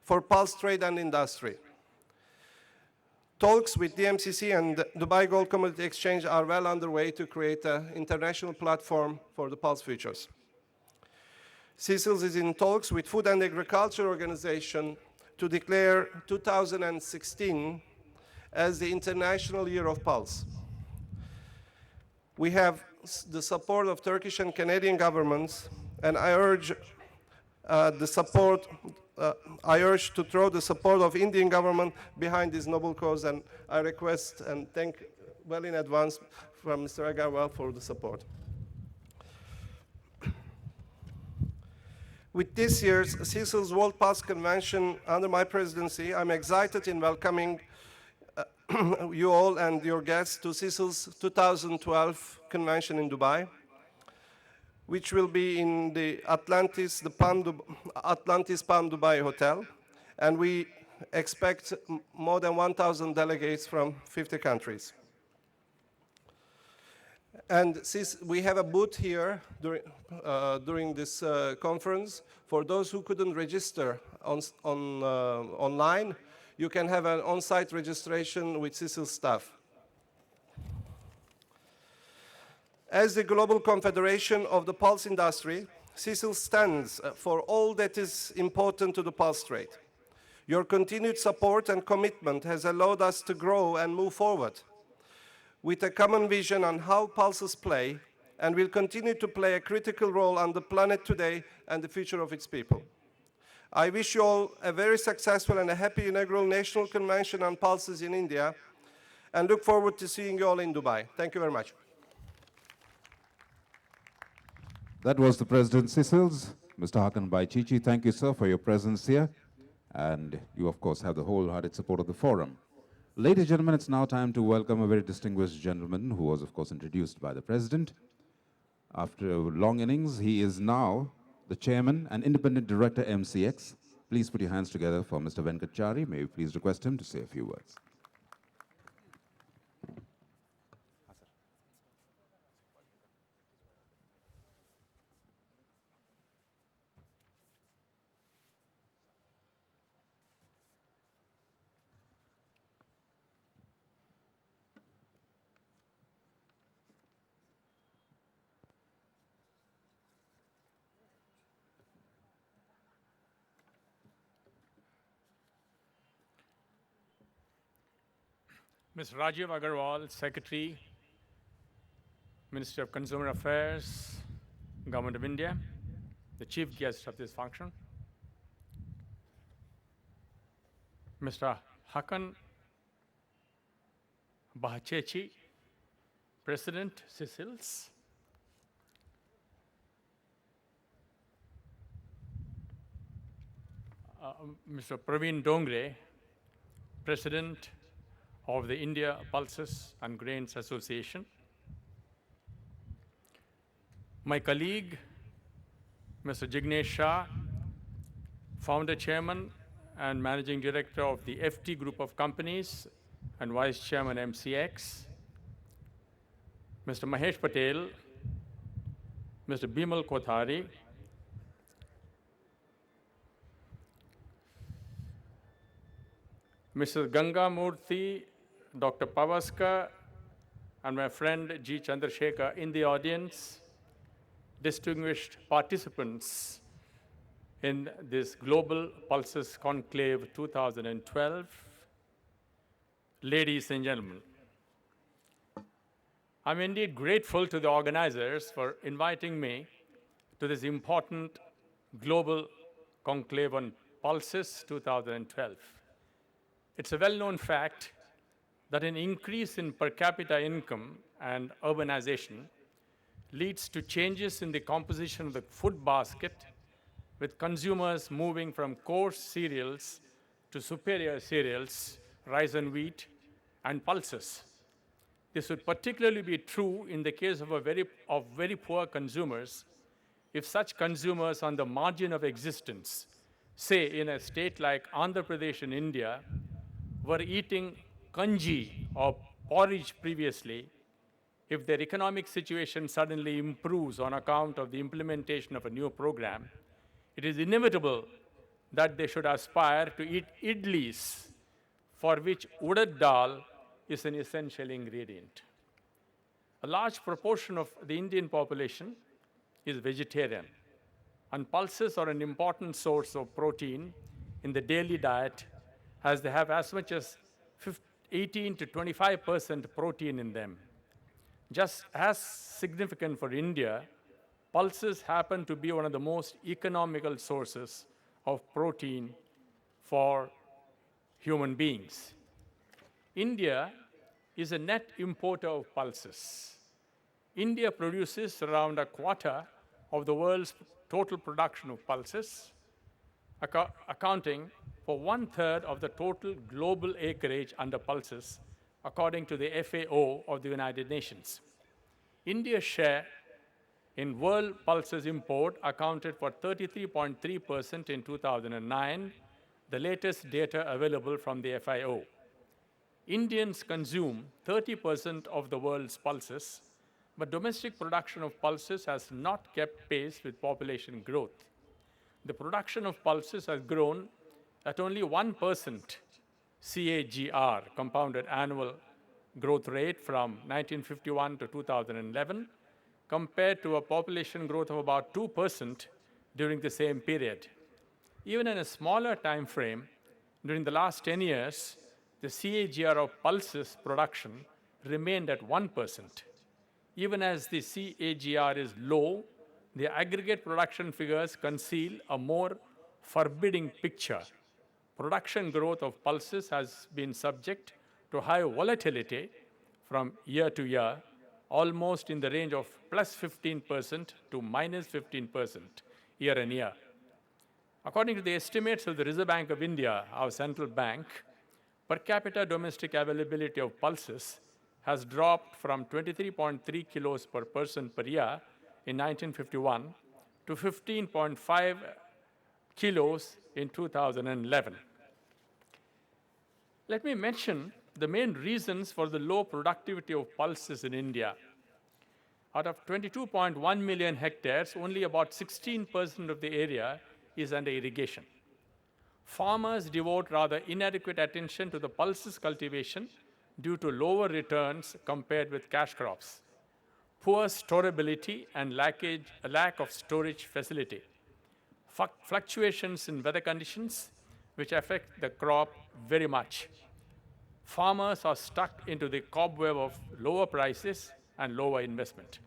for pulse trade and industry. Talks with DMCC and Dubai Gold Commodity Exchange are well underway to create an international platform for the pulse futures. CSILS is in talks with Food and Agriculture Organization to declare 2016 as the International Year of Pulse. We have the support of Turkish and Canadian governments, and I urge to throw the support of Indian government behind this noble cause, and I request and thank well in advance from Mr. Agarwal for the support. With this year's CSILS World Pulse Convention under my presidency, I'm excited in welcoming you all and your guests to CSILS 2012 convention in Dubai, which will be in the Atlantis Palm Dubai Hotel, and we expect more than 1,000 delegates from 50 countries. And since we have a booth here during this conference, for those who couldn't register online, you can have an on-site registration with CSIL staff. As the global confederation of the pulse industry, CSIL stands for all that is important to the pulse trade. Your continued support and commitment has allowed us to grow and move forward with a common vision on how pulses play and will continue to play a critical role on the planet today and the future of its people. I wish you all a very successful and a happy inaugural National Convention on Pulses in India, and look forward to seeing you all in Dubai. Thank you very much. That was the President CSILS, Mr. Hakan Bhai Chichi. Thank you, sir, for your presence here. And you, of course, have the wholehearted support of the forum. Ladies and gentlemen, it's now time to welcome a very distinguished gentleman who was, of course, introduced by the President. After a long innings, he is now the Chairman and Independent Director, MCX. Please put your hands together for Mr. Venkatachari. May we please request him to say a few words. Mr. Rajiv Agarwal, Secretary, Ministry of Consumer Affairs, Government of India, the chief guest of this function. Mr. Hakan Bhai Chichi, President, CSILS. Mr. Praveen Dongre, President of the India Pulses and Grains Association. My colleague, Mr. Jignesh Shah, Founder Chairman and Managing Director of the FT Group of Companies and Vice Chairman MCX. Mr. Mahesh Patel, Mr. Bimal Kothari, Mr. Ganga Murthy, Dr. Pavaskar, and my friend G. Chandrasekhar in the audience, distinguished participants in this Global Pulses Conclave 2012, ladies and gentlemen. I'm indeed grateful to the organizers for inviting me to this important Global Conclave on Pulses 2012. It's a well-known fact that an increase in per capita income and urbanization leads to changes in the composition of the food basket, with consumers moving from coarse cereals to superior cereals, rice and wheat, and pulses. This would particularly be true in the case of very poor consumers, if such consumers on the margin of existence, say in a state like Andhra Pradesh in India, were eating kanji or porridge previously. If their economic situation suddenly improves on account of the implementation of a new program, it is inevitable that they should aspire to eat idlis, for which urad dal is an essential ingredient. A large proportion of the Indian population is vegetarian, and pulses are an important source of protein in the daily diet, as they have as much as 18 to 25% protein in them. Just as significant for India, pulses happen to be one of the most economical sources of protein for human beings. India is a net importer of pulses. India produces around a quarter of the world's total production of pulses, accounting for 1/3 of the total global acreage under pulses, according to the FAO of the United Nations. India's share in world pulses import accounted for 33.3% in 2009, the latest data available from the FAO. Indians consume 30% of the world's pulses, but domestic production of pulses has not kept pace with population growth. The production of pulses has grown at only 1% CAGR, compounded annual growth rate, from 1951 to 2011, compared to a population growth of about 2% during the same period. Even in a smaller time frame, during the last 10 years, the CAGR of pulses production remained at 1%. Even as the CAGR is low, the aggregate production figures conceal a more forbidding picture. Production growth of pulses has been subject to high volatility from year to year, almost in the range of plus 15% to minus 15% year on year. According to the estimates of the Reserve Bank of India, our central bank, per capita domestic availability of pulses has dropped from 23.3 kilos per person per year in 1951 to 15.5 kilos in 2011. Let me mention the main reasons for the low productivity of pulses in India. Out of 22.1 million hectares, only about 16% of the area is under irrigation. Farmers devote rather inadequate attention to the pulses cultivation due to lower returns compared with cash crops, poor storability and lack of storage facility, fluctuations in weather conditions which affect the crop very much. Farmers are stuck into the cobweb of lower prices and lower investment.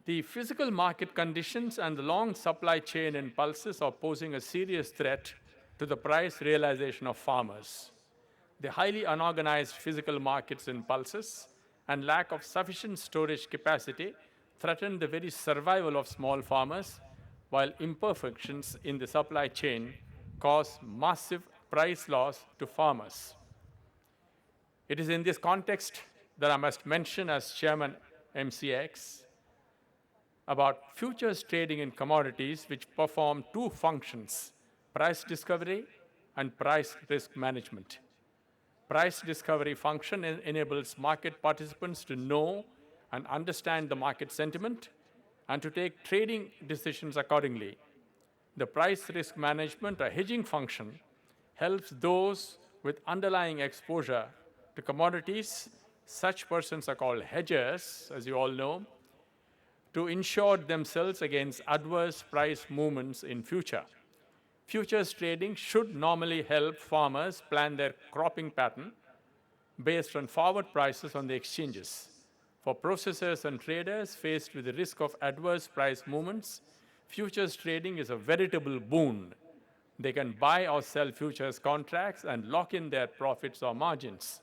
The physical market conditions and the long supply chain in pulses are posing a serious threat to the price realization of farmers. The highly unorganized physical markets in pulses and lack of sufficient storage capacity threaten the very survival of small farmers, while imperfections in the supply chain cause massive price loss to farmers. It is in this context that I must mention, as Chairman MCX, about futures trading in commodities, which perform two functions: price discovery and price risk management. Price discovery function enables market participants to know and understand the market sentiment and to take trading decisions accordingly. The price risk management, or hedging function, helps those with underlying exposure to commodities. Such persons are called hedgers, as you all know, to insure themselves against adverse price movements in future. Futures trading should normally help farmers plan their cropping pattern based on forward prices on the exchanges. For processors and traders faced with the risk of adverse price movements, futures trading is a veritable boon. They can buy or sell futures contracts and lock in their profits or margins.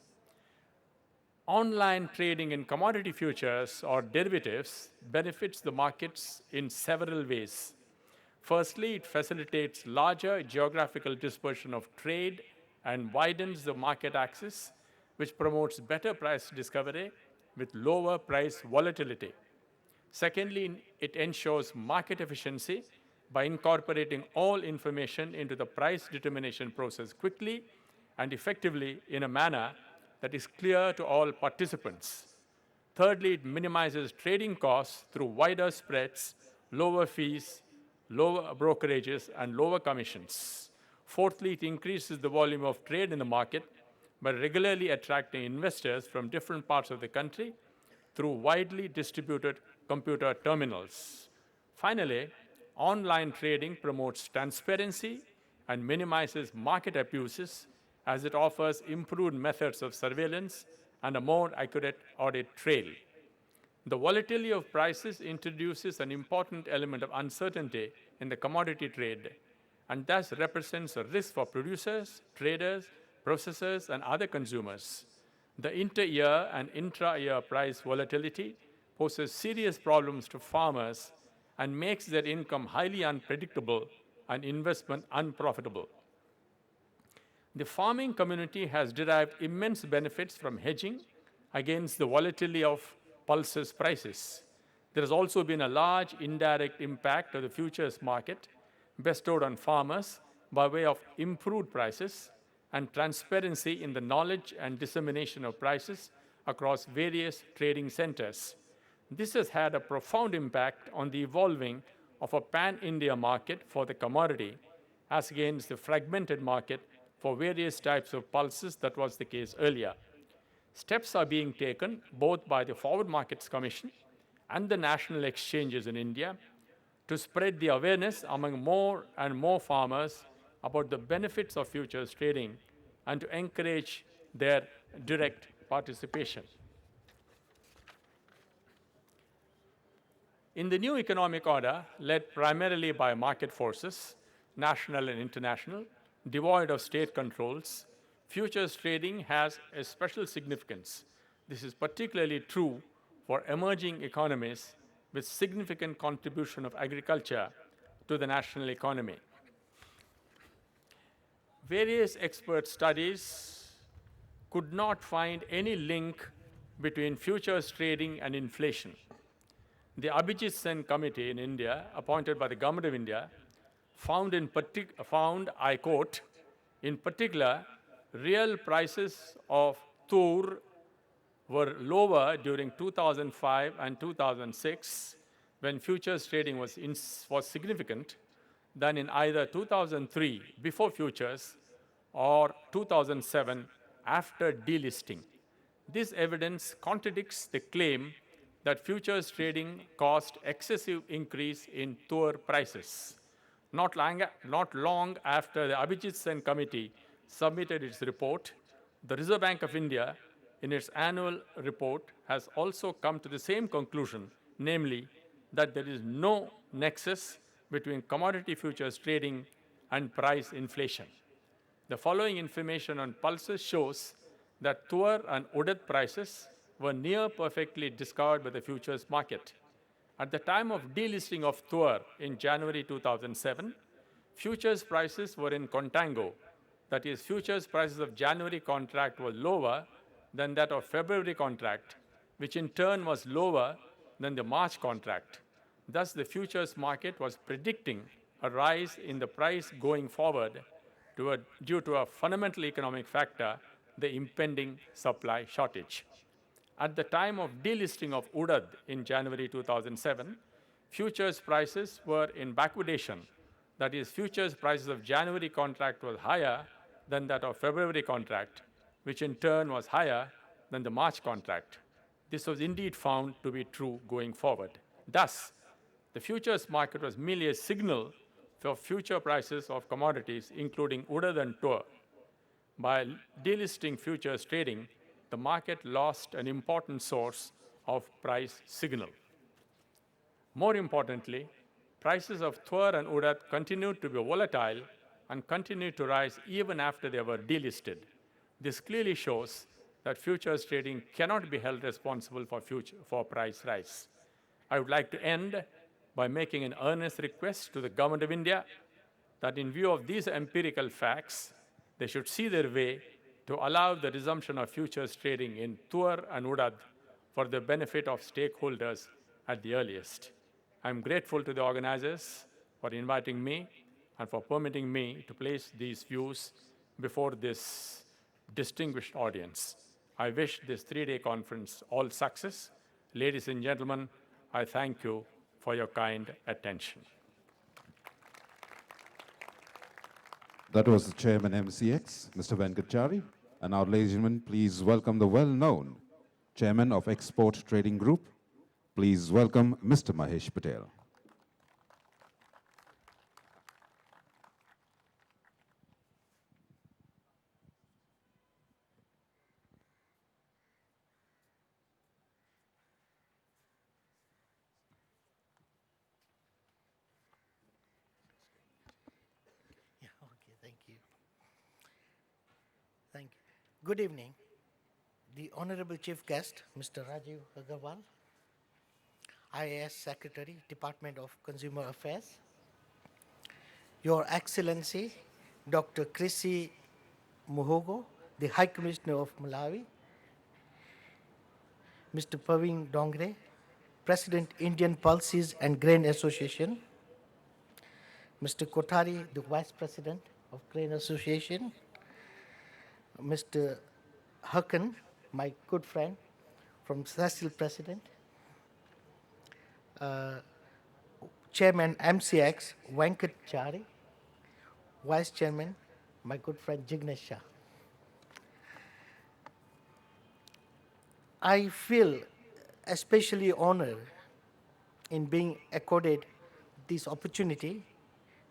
Online trading in commodity futures or derivatives benefits the markets in several ways. Firstly, it facilitates larger geographical dispersion of trade and widens the market access, which promotes better price discovery with lower price volatility. Secondly, it ensures market efficiency by incorporating all information into the price determination process quickly and effectively in a manner that is clear to all participants. Thirdly, it minimizes trading costs through wider spreads, lower fees, lower brokerages, and lower commissions. Fourthly, it increases the volume of trade in the market by regularly attracting investors from different parts of the country through widely distributed computer terminals. Finally, online trading promotes transparency and minimizes market abuses as it offers improved methods of surveillance and a more accurate audit trail. The volatility of prices introduces an important element of uncertainty in the commodity trade and thus represents a risk for producers, traders, processors, and other consumers. The inter-year and intra-year price volatility poses serious problems to farmers and makes their income highly unpredictable and investment unprofitable. The farming community has derived immense benefits from hedging against the volatility of pulses prices. There has also been a large indirect impact of the futures market bestowed on farmers by way of improved prices and transparency in the knowledge and dissemination of prices across various trading centers. This has had a profound impact on the evolving of a pan-India market for the commodity as against the fragmented market for various types of pulses that was the case earlier. Steps are being taken both by the Forward Markets Commission and the national exchanges in India to spread the awareness among more and more farmers about the benefits of futures trading and to encourage their direct participation. In the new economic order, led primarily by market forces, national and international, devoid of state controls, futures trading has a special significance. This is particularly true for emerging economies with significant contribution of agriculture to the national economy. Various expert studies could not find any link between futures trading and inflation. The Abhijit Sen Committee in India, appointed by the Government of India, found, I quote, in particular, real prices of tur were lower during 2005 and 2006, when futures trading was significant, than in either 2003, before futures, or 2007, after delisting. This evidence contradicts the claim that futures trading caused excessive increase in tur prices. Not long after the Abhijit Sen Committee submitted its report, the Reserve Bank of India, in its annual report, has also come to the same conclusion, namely that there is no nexus between commodity futures trading and price inflation. The following information on pulses shows that tur and udad prices were near perfectly discovered by the futures market. At the time of delisting of tur in January 2007, futures prices were in contango. That is, futures prices of January contract were lower than that of February contract, which in turn was lower than the March contract. Thus, the futures market was predicting a rise in the price going forward due to a fundamental economic factor, the impending supply shortage. At the time of delisting of udad in January 2007, futures prices were in backwardation. That is, futures prices of January contract was higher than that of February contract, which in turn was higher than the March contract. This was indeed found to be true going forward. Thus, the futures market was merely a signal for future prices of commodities, including udad and tur. By delisting futures trading, the market lost an important source of price signal. More importantly, prices of tur and udad continued to be volatile and continued to rise even after they were delisted. This clearly shows that futures trading cannot be held responsible for price rise. I would like to end by making an earnest request to the Government of India that in view of these empirical facts, they should see their way to allow the resumption of futures trading in tur and udad for the benefit of stakeholders at the earliest. I'm grateful to the organizers for inviting me and for permitting me to place these views before this distinguished audience. I wish this three-day conference all success. Ladies and gentlemen, I thank you for your kind attention. That was the chairman MCX, Mr. Venkatachari. And now, ladies and gentlemen, please welcome the well-known chairman of Export Trading Group. Please welcome Mr. Mahesh Patel. Yeah, okay, thank you. Thank you. Good evening. The Honorable Chief Guest, Mr. Rajiv Agarwal, IAS Secretary, Department of Consumer Affairs, Your Excellency, Dr. Chrissy Muhogo, the High Commissioner of Malawi, Mr. Praveen Dongre, President, Indian Pulses and Grain Association, Mr. Kothari, the Vice President of Grain Association, Mr. Hakan, my good friend from Cecil President, Chairman MCX, Venkat Chari, Vice Chairman, my good friend Jignesh Shah. I feel especially honored in being accorded this opportunity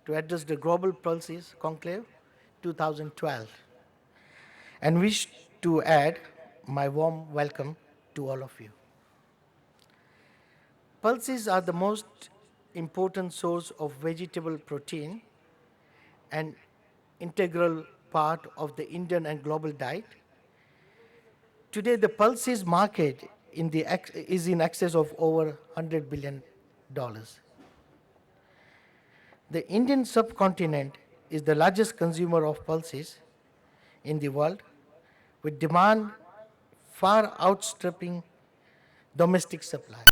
to address the Global Pulses Conclave 2012 and wish to add my warm welcome to all of you. Pulses are the most important source of vegetable protein and integral part of the Indian and global diet. Today, the pulses market is in excess of over $100 billion. The Indian subcontinent is the largest consumer of pulses in the world, with demand far outstripping domestic supply.